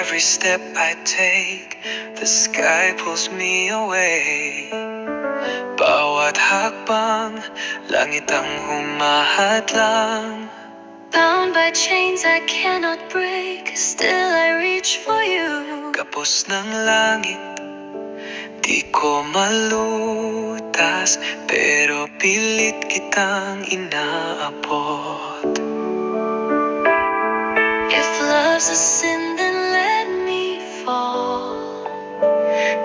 Every step I take, the sky pulls me away. Bawat hakbang, langit ang humahadlang. Bound by chains I cannot break, still I reach for you. Kapos ng langit, di ko malutas, pero pilit kitang inaabot. If love's a sin, then let me fall.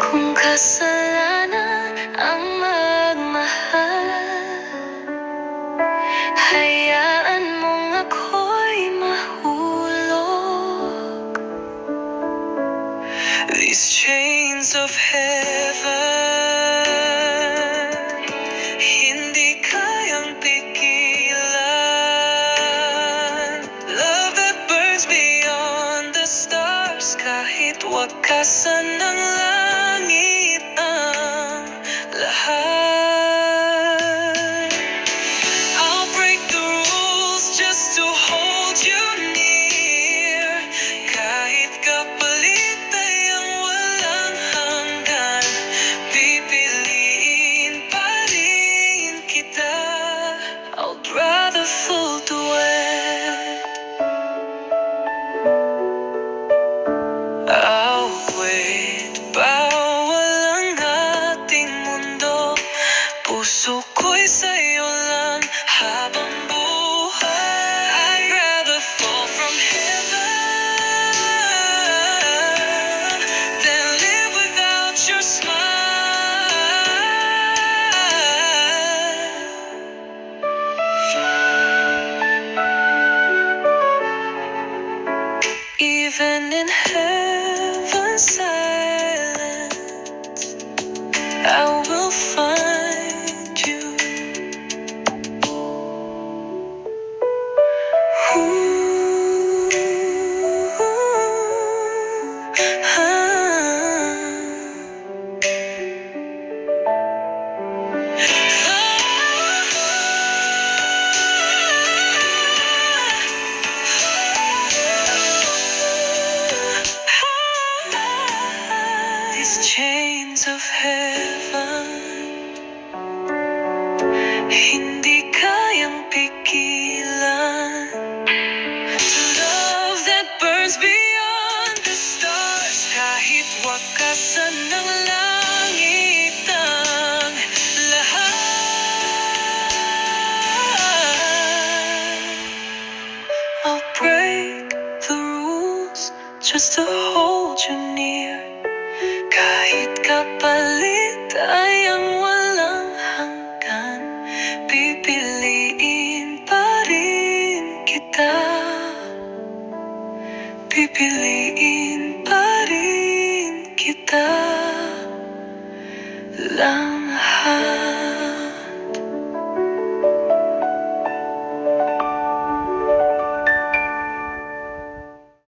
Kung kasalanan ang magmahal, hayaan mong ako'y mahulog. These chains of heaven, hindi kayang pigilan. Love that burns beyond the stars, kahit wakasan ng langit ang lahat. I'll break the rules just to hold you near. Kahit kapalit ay ang walang hanggan, pipiliin pa rin kita. I'll rather fall to wet. I'll wait, bawal ang ating mundo. Puso ko'y sa'yo lang habang buhay. I'd rather fall from heaven than live without your smile. Even in heaven's silence, I will find you. These chains of heaven, hindi kayang pigilan. Love that burns beyond the stars, kahit wakasan ng langit ang lahat. I'll break the rules just to hold you near. Kahit kapalit ay ang walang hanggan, pipiliin pa rin kita. Pipiliin pa rin kita.